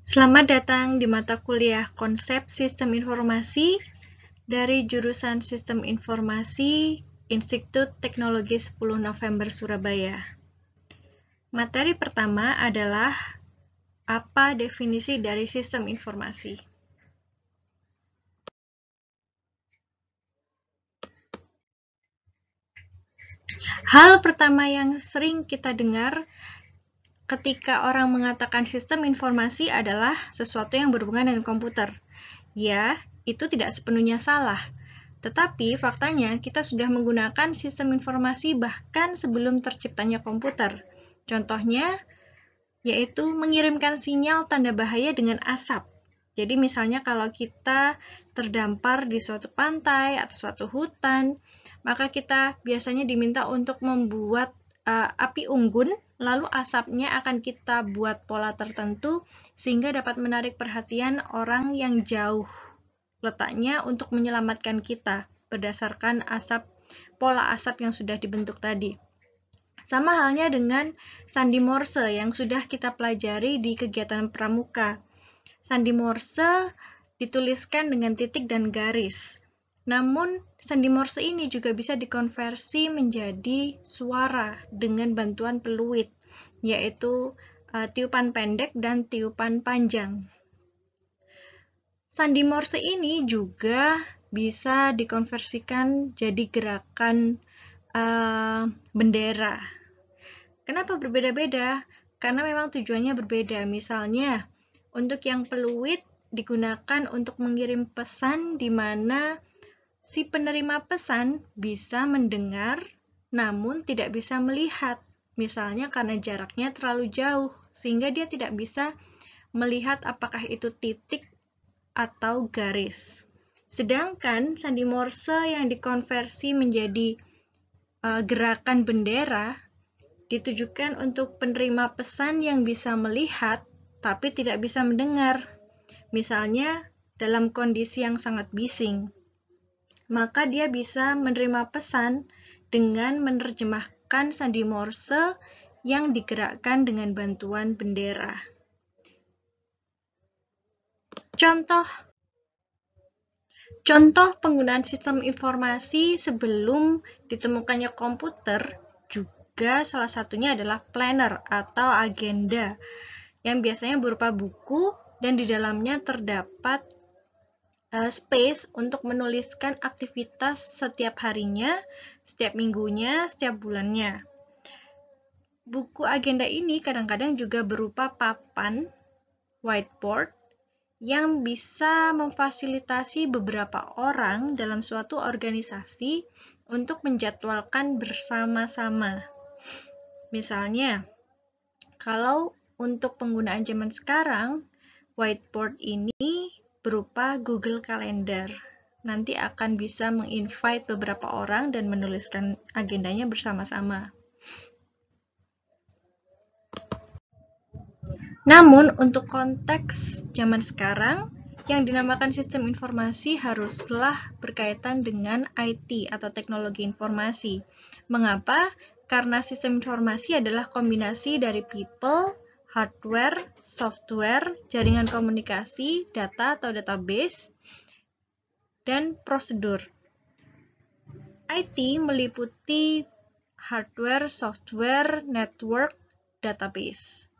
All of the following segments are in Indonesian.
Selamat datang di mata kuliah Konsep Sistem Informasi dari jurusan Sistem Informasi Institut Teknologi 10 November Surabaya. Materi pertama adalah apa definisi dari sistem informasi. Hal pertama yang sering kita dengar ketika orang mengatakan sistem informasi adalah sesuatu yang berhubungan dengan komputer. Ya, itu tidak sepenuhnya salah. Tetapi faktanya kita sudah menggunakan sistem informasi bahkan sebelum terciptanya komputer. Contohnya yaitu mengirimkan sinyal tanda bahaya dengan asap. Jadi misalnya kalau kita terdampar di suatu pantai atau suatu hutan, maka kita biasanya diminta untuk membuat api unggun, lalu asapnya akan kita buat pola tertentu sehingga dapat menarik perhatian orang yang jauh letaknya untuk menyelamatkan kita berdasarkan pola asap yang sudah dibentuk tadi. Sama halnya dengan sandi Morse yang sudah kita pelajari di kegiatan pramuka. Sandi Morse dituliskan dengan titik dan garis. Namun, sandi Morse ini juga bisa dikonversi menjadi suara dengan bantuan peluit, yaitu tiupan pendek dan tiupan panjang. Sandi Morse ini juga bisa dikonversikan jadi gerakan bendera. Kenapa berbeda-beda? Karena memang tujuannya berbeda. Misalnya, untuk yang peluit digunakan untuk mengirim pesan di mana si penerima pesan bisa mendengar namun tidak bisa melihat. Misalnya karena jaraknya terlalu jauh sehingga dia tidak bisa melihat apakah itu titik atau garis. Sedangkan sandi Morse yang dikonversi menjadi gerakan bendera ditujukan untuk penerima pesan yang bisa melihat tapi tidak bisa mendengar. Misalnya dalam kondisi yang sangat bising, maka dia bisa menerima pesan dengan menerjemahkan sandi Morse yang digerakkan dengan bantuan bendera. Contoh penggunaan sistem informasi sebelum ditemukannya komputer juga salah satunya adalah planner atau agenda yang biasanya berupa buku dan di dalamnya terdapat space untuk menuliskan aktivitas setiap harinya, setiap minggunya, setiap bulannya. Buku agenda ini kadang-kadang juga berupa papan whiteboard yang bisa memfasilitasi beberapa orang dalam suatu organisasi untuk menjadwalkan bersama-sama. Misalnya, kalau untuk penggunaan zaman sekarang, whiteboard ini berupa Google Calendar. Nanti akan bisa menginvite beberapa orang dan menuliskan agendanya bersama-sama. Namun, untuk konteks zaman sekarang, yang dinamakan sistem informasi haruslah berkaitan dengan IT atau teknologi informasi. Mengapa? Karena sistem informasi adalah kombinasi dari people, hardware, software, jaringan komunikasi, data atau database, dan prosedur. IT meliputi hardware, software, network, database.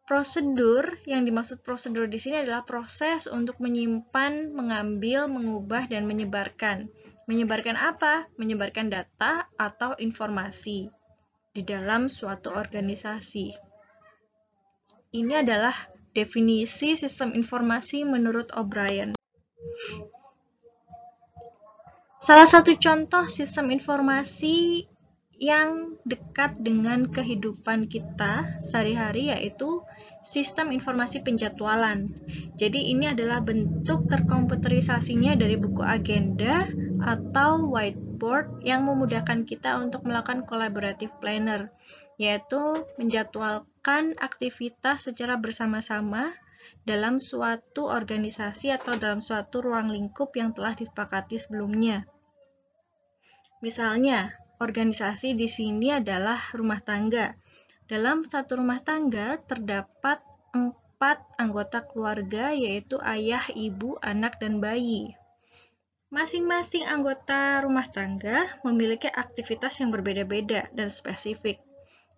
Prosedur, yang dimaksud prosedur di sini adalah proses untuk menyimpan, mengambil, mengubah, dan menyebarkan. Menyebarkan apa? Menyebarkan data atau informasi di dalam suatu organisasi. Ini adalah definisi sistem informasi menurut O'Brien. Salah satu contoh sistem informasi yang dekat dengan kehidupan kita sehari-hari yaitu sistem informasi penjadwalan. Jadi ini adalah bentuk terkomputerisasinya dari buku agenda atau whiteboard yang memudahkan kita untuk melakukan collaborative planner, yaitu menjadwalkan aktivitas secara bersama-sama dalam suatu organisasi atau dalam suatu ruang lingkup yang telah disepakati sebelumnya. Misalnya, organisasi di sini adalah rumah tangga. Dalam satu rumah tangga terdapat 4 anggota keluarga, yaitu ayah, ibu, anak, dan bayi. Masing-masing anggota rumah tangga memiliki aktivitas yang berbeda-beda dan spesifik.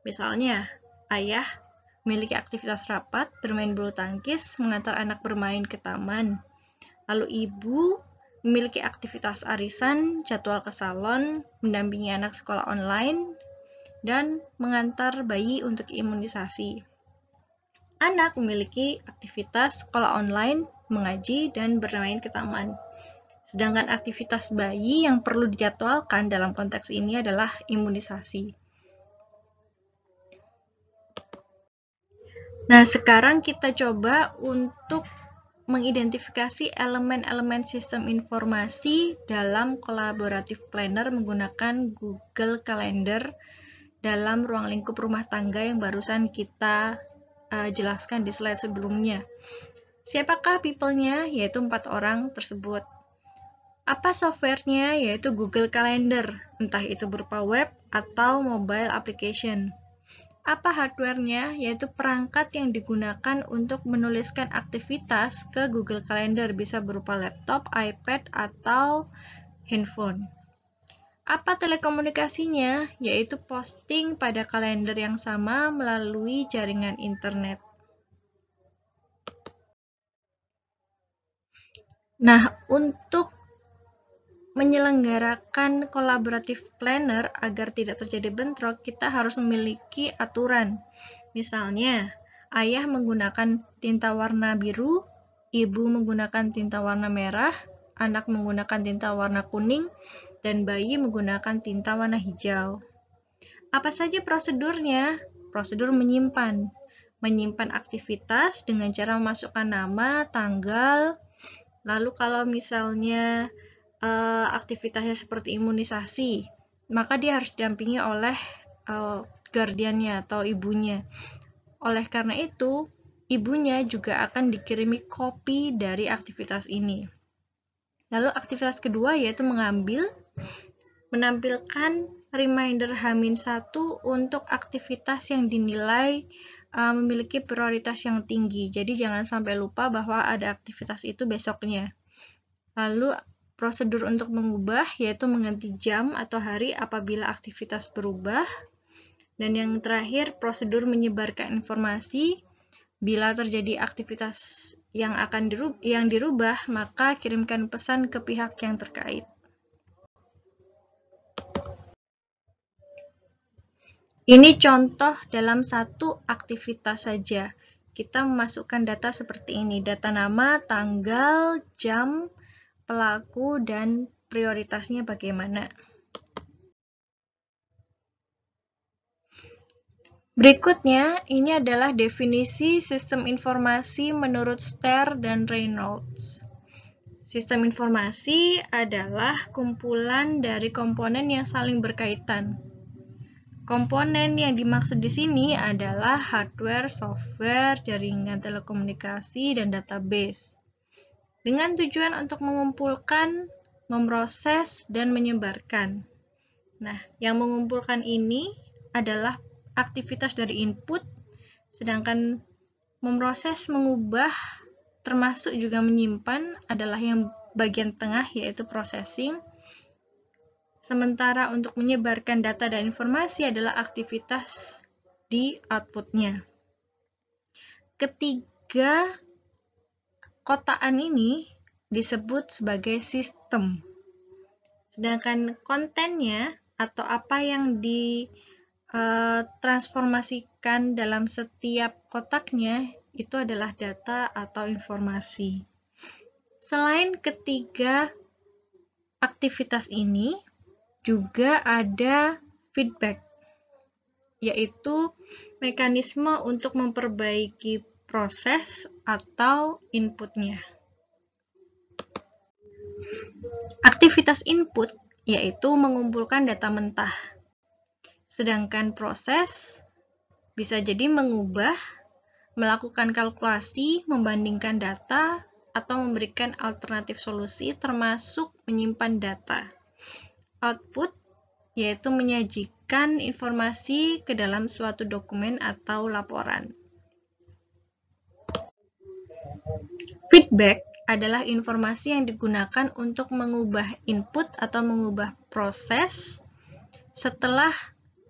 Misalnya, ayah memiliki aktivitas rapat, bermain bulu tangkis, mengantar anak bermain ke taman. Lalu ibu memiliki aktivitas arisan, jadwal ke salon, mendampingi anak sekolah online, dan mengantar bayi untuk imunisasi. Anak memiliki aktivitas sekolah online, mengaji, dan bermain ke taman. Sedangkan aktivitas bayi yang perlu dijadwalkan dalam konteks ini adalah imunisasi. Nah, sekarang kita coba untuk mengidentifikasi elemen-elemen sistem informasi dalam collaborative planner menggunakan Google Calendar dalam ruang lingkup rumah tangga yang barusan kita jelaskan di slide sebelumnya. Siapakah people-nya? Yaitu 4 orang tersebut. Apa software-nya? Yaitu Google Calendar, entah itu berupa web atau mobile application. Apa hardware-nya? Yaitu perangkat yang digunakan untuk menuliskan aktivitas ke Google Calendar, bisa berupa laptop, iPad, atau handphone. Apa telekomunikasinya? Yaitu posting pada kalender yang sama melalui jaringan internet. Nah, untuk menyelenggarakan collaborative planner agar tidak terjadi bentrok, kita harus memiliki aturan. Misalnya, ayah menggunakan tinta warna biru, ibu menggunakan tinta warna merah, anak menggunakan tinta warna kuning, dan bayi menggunakan tinta warna hijau. Apa saja prosedurnya? Prosedur menyimpan. Menyimpan aktivitas dengan cara memasukkan nama, tanggal, lalu kalau misalnya aktivitasnya seperti imunisasi, maka dia harus didampingi oleh guardiannya atau ibunya. Oleh karena itu, ibunya juga akan dikirimi kopi dari aktivitas ini. Lalu aktivitas kedua yaitu menampilkan reminder H-1 untuk aktivitas yang dinilai memiliki prioritas yang tinggi. Jadi jangan sampai lupa bahwa ada aktivitas itu besoknya. Lalu prosedur untuk mengubah yaitu mengganti jam atau hari apabila aktivitas berubah. Dan yang terakhir, prosedur menyebarkan informasi. Bila terjadi aktivitas yang dirubah, maka kirimkan pesan ke pihak yang terkait. Ini contoh dalam satu aktivitas saja. Kita memasukkan data seperti ini, data nama, tanggal, jam, pelaku, dan prioritasnya bagaimana. Berikutnya, ini adalah definisi sistem informasi menurut Ster dan Reynolds. Sistem informasi adalah kumpulan dari komponen yang saling berkaitan. Komponen yang dimaksud di sini adalah hardware, software, jaringan telekomunikasi, dan database. Dengan tujuan untuk mengumpulkan, memproses, dan menyebarkan. Nah, yang mengumpulkan ini adalah aktivitas dari input, sedangkan memproses, mengubah, termasuk juga menyimpan adalah yang bagian tengah yaitu processing. Sementara untuk menyebarkan data dan informasi adalah aktivitas di outputnya. Ketiga kotaan ini disebut sebagai sistem. Sedangkan kontennya atau apa yang ditransformasikan dalam setiap kotaknya itu adalah data atau informasi. Selain ketiga aktivitas ini, juga ada feedback, yaitu mekanisme untuk memperbaiki proses atau inputnya. Aktivitas input yaitu mengumpulkan data mentah. Sedangkan proses bisa jadi mengubah, melakukan kalkulasi, membandingkan data, atau memberikan alternatif solusi termasuk menyimpan data. Output yaitu menyajikan informasi ke dalam suatu dokumen atau laporan. Feedback adalah informasi yang digunakan untuk mengubah input atau mengubah proses setelah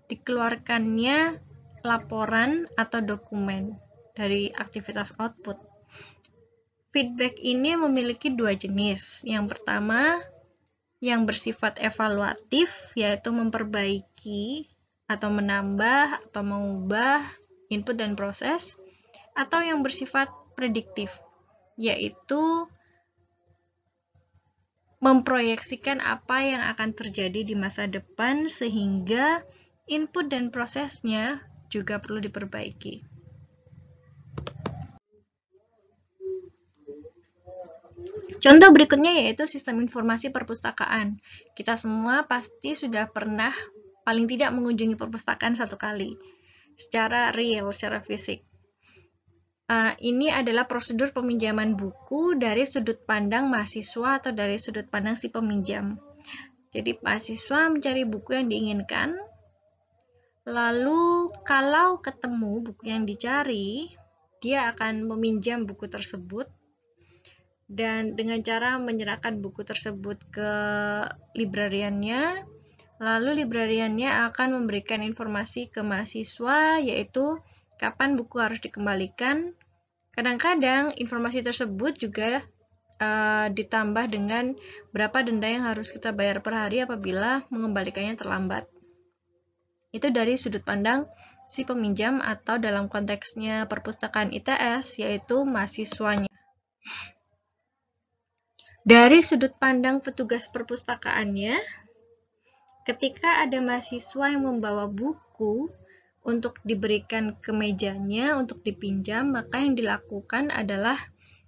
dikeluarkannya laporan atau dokumen dari aktivitas output. Feedback ini memiliki dua jenis. Yang pertama, yang bersifat evaluatif, yaitu memperbaiki atau menambah atau mengubah input dan proses, atau yang bersifat prediktif, yaitu memproyeksikan apa yang akan terjadi di masa depan sehingga input dan prosesnya juga perlu diperbaiki. Contoh berikutnya yaitu sistem informasi perpustakaan. Kita semua pasti sudah pernah paling tidak mengunjungi perpustakaan satu kali, secara real, secara fisik. Ini adalah prosedur peminjaman buku dari sudut pandang mahasiswa atau dari sudut pandang si peminjam. Jadi mahasiswa mencari buku yang diinginkan, lalu kalau ketemu buku yang dicari, dia akan meminjam buku tersebut, dan dengan cara menyerahkan buku tersebut ke librariannya, lalu librariannya akan memberikan informasi ke mahasiswa, yaitu kapan buku harus dikembalikan. Kadang-kadang informasi tersebut juga ditambah dengan berapa denda yang harus kita bayar per hari apabila mengembalikannya terlambat. Itu dari sudut pandang si peminjam atau dalam konteksnya perpustakaan ITS, yaitu mahasiswanya. Dari sudut pandang petugas perpustakaannya, ketika ada mahasiswa yang membawa buku untuk diberikan ke mejanya untuk dipinjam, maka yang dilakukan adalah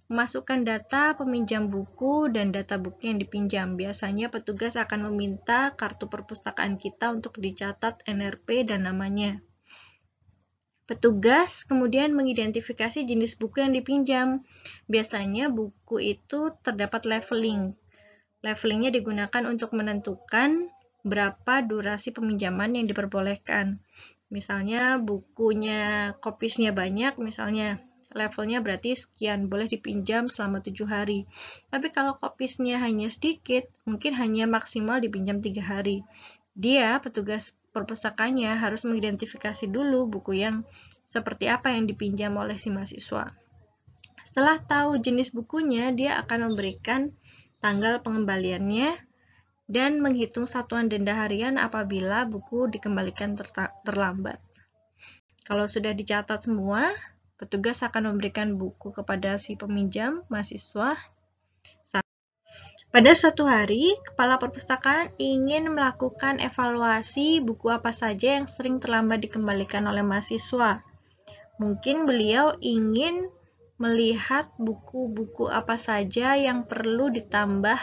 memasukkan data peminjam buku dan data buku yang dipinjam. Biasanya petugas akan meminta kartu perpustakaan kita untuk dicatat NRP dan namanya. Petugas kemudian mengidentifikasi jenis buku yang dipinjam. Biasanya buku itu terdapat leveling. Levelingnya digunakan untuk menentukan berapa durasi peminjaman yang diperbolehkan. Misalnya bukunya kopisnya banyak, misalnya levelnya berarti sekian, boleh dipinjam selama 7 hari. Tapi kalau kopisnya hanya sedikit, mungkin hanya maksimal dipinjam 3 hari. Dia, petugas perpustakaannya, harus mengidentifikasi dulu buku yang seperti apa yang dipinjam oleh si mahasiswa. Setelah tahu jenis bukunya, dia akan memberikan tanggal pengembaliannya dan menghitung satuan denda harian apabila buku dikembalikan terlambat. Kalau sudah dicatat semua, petugas akan memberikan buku kepada si peminjam, mahasiswa. Pada suatu hari, kepala perpustakaan ingin melakukan evaluasi buku apa saja yang sering terlambat dikembalikan oleh mahasiswa. Mungkin beliau ingin melihat buku-buku apa saja yang perlu ditambah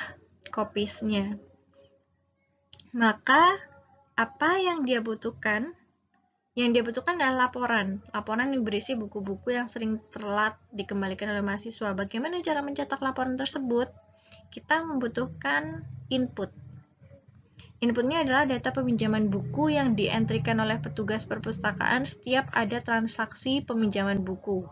kopisnya. Maka, apa yang dia butuhkan? Yang dia butuhkan adalah laporan. Laporan yang berisi buku-buku yang sering telat dikembalikan oleh mahasiswa. Bagaimana cara mencetak laporan tersebut? Kita membutuhkan input. Inputnya adalah data peminjaman buku yang dientrikan oleh petugas perpustakaan setiap ada transaksi peminjaman buku.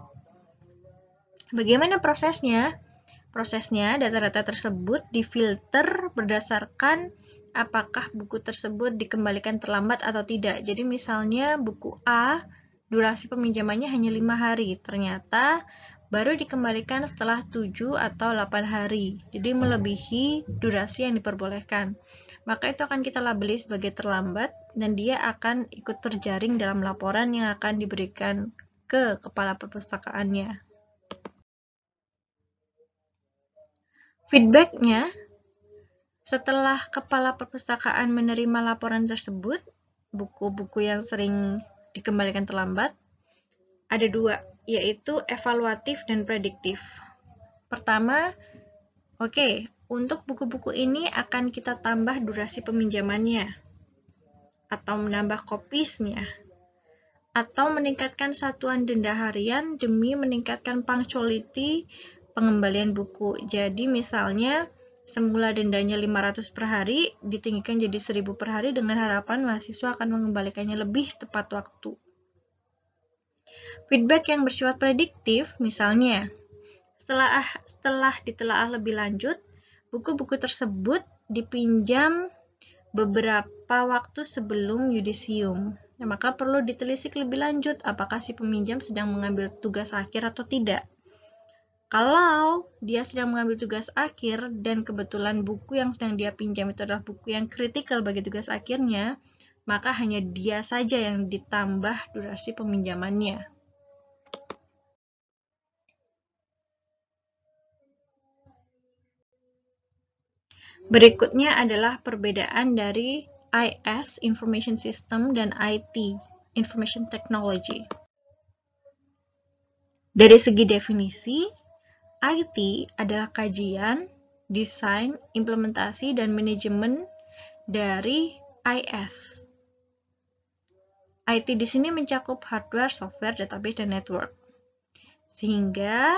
Bagaimana prosesnya? Prosesnya, data-data tersebut difilter berdasarkan apakah buku tersebut dikembalikan terlambat atau tidak. Jadi misalnya buku A, durasi peminjamannya hanya 5 hari. Ternyata baru dikembalikan setelah 7 atau 8 hari. Jadi melebihi durasi yang diperbolehkan. Maka itu akan kita labeli sebagai terlambat dan dia akan ikut terjaring dalam laporan yang akan diberikan ke kepala perpustakaannya. Feedback-nya, setelah kepala perpustakaan menerima laporan tersebut, buku-buku yang sering dikembalikan terlambat, ada dua, yaitu evaluatif dan prediktif. Pertama, untuk buku-buku ini akan kita tambah durasi peminjamannya, atau menambah kopisnya, atau meningkatkan satuan denda harian demi meningkatkan punctuality pengembalian buku. Jadi misalnya semula dendanya 500 per hari ditinggikan jadi 1000 per hari dengan harapan mahasiswa akan mengembalikannya lebih tepat waktu. Feedback yang bersifat prediktif, misalnya Setelah ditelaah lebih lanjut, buku-buku tersebut dipinjam beberapa waktu sebelum yudisium. Nah, maka perlu ditelisik lebih lanjut apakah si peminjam sedang mengambil tugas akhir atau tidak. Kalau dia sedang mengambil tugas akhir dan kebetulan buku yang sedang dia pinjam itu adalah buku yang kritikal bagi tugas akhirnya, maka hanya dia saja yang ditambah durasi peminjamannya. Berikutnya adalah perbedaan dari IS, Information System, dan IT, Information Technology. Dari segi definisi, IT adalah kajian, desain, implementasi, dan manajemen dari IS. IT di sini mencakup hardware, software, database, dan network. Sehingga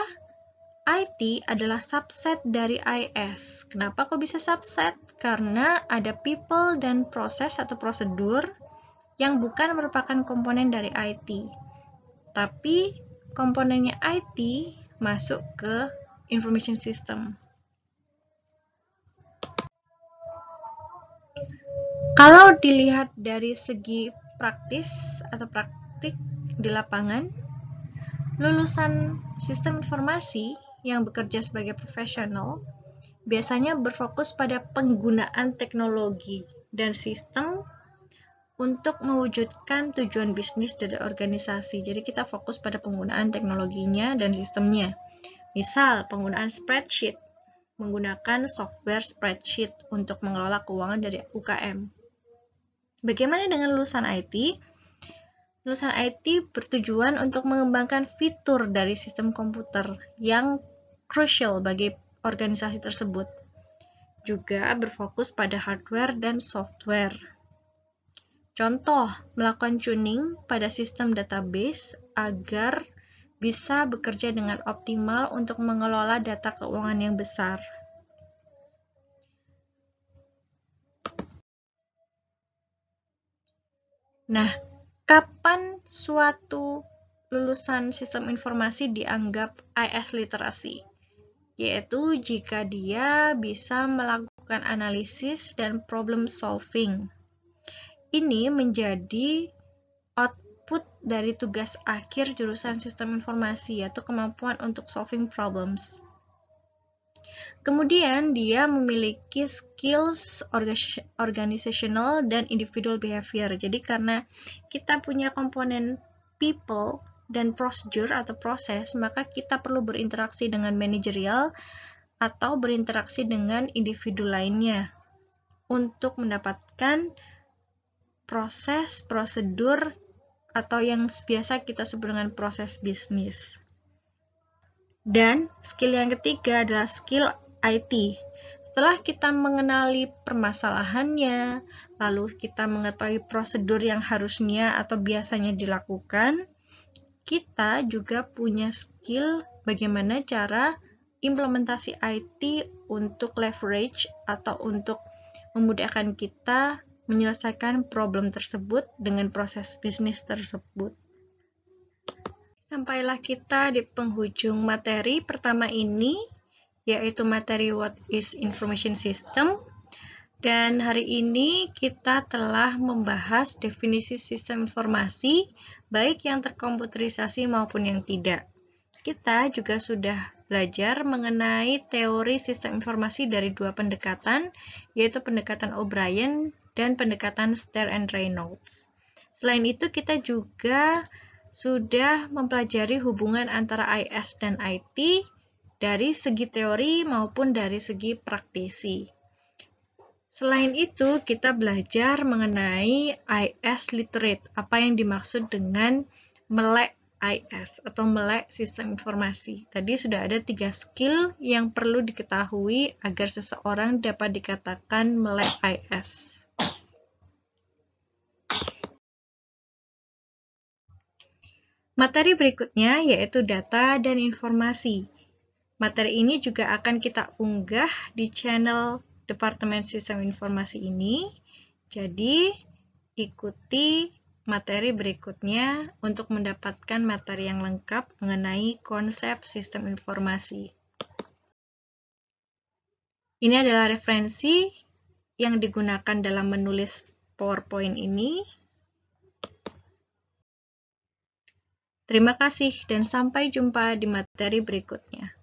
IT adalah subset dari IS. Kenapa kok bisa subset? Karena ada people dan proses atau prosedur yang bukan merupakan komponen dari IT. Tapi komponennya IT masuk ke information system. Kalau dilihat dari segi praktis atau praktik di lapangan, lulusan sistem informasi yang bekerja sebagai profesional biasanya berfokus pada penggunaan teknologi dan sistem untuk mewujudkan tujuan bisnis dari organisasi. Jadi kita fokus pada penggunaan teknologinya dan sistemnya. Misal, penggunaan spreadsheet, menggunakan software spreadsheet untuk mengelola keuangan dari UKM. Bagaimana dengan lulusan IT? Lulusan IT bertujuan untuk mengembangkan fitur dari sistem komputer yang crucial bagi organisasi tersebut. Juga berfokus pada hardware dan software. Contoh, melakukan tuning pada sistem database agar bisa bekerja dengan optimal untuk mengelola data keuangan yang besar. Nah, kapan suatu lulusan sistem informasi dianggap IS literasi? Yaitu jika dia bisa melakukan analisis dan problem solving. Ini menjadi output dari tugas akhir jurusan sistem informasi, yaitu kemampuan untuk solving problems. Kemudian dia memiliki skills organizational dan individual behavior. Jadi karena kita punya komponen people dan procedure atau proses, maka kita perlu berinteraksi dengan manajerial atau berinteraksi dengan individu lainnya untuk mendapatkan proses, prosedur, atau yang biasa kita sebut dengan proses bisnis. Dan skill yang ketiga adalah skill IT. Setelah kita mengenali permasalahannya, lalu kita mengetahui prosedur yang harusnya atau biasanya dilakukan, kita juga punya skill bagaimana cara implementasi IT untuk leverage atau untuk memudahkan kita menyelesaikan problem tersebut dengan proses bisnis tersebut. Sampailah kita di penghujung materi pertama ini, yaitu materi What is Information System. Dan hari ini kita telah membahas definisi sistem informasi, baik yang terkomputerisasi maupun yang tidak. Kita juga sudah belajar mengenai teori sistem informasi dari dua pendekatan, yaitu pendekatan O'Brien dan pendekatan Stair and Reynolds. Selain itu, kita juga sudah mempelajari hubungan antara IS dan IT dari segi teori maupun dari segi praktisi. Selain itu, kita belajar mengenai IS literate, apa yang dimaksud dengan melek IS atau melek sistem informasi. Tadi sudah ada 3 skill yang perlu diketahui agar seseorang dapat dikatakan melek IS. Materi berikutnya yaitu data dan informasi. Materi ini juga akan kita unggah di channel Departemen Sistem Informasi ini. Jadi, ikuti materi berikutnya untuk mendapatkan materi yang lengkap mengenai konsep sistem informasi. Ini adalah referensi yang digunakan dalam menulis PowerPoint ini. Terima kasih dan sampai jumpa di materi berikutnya.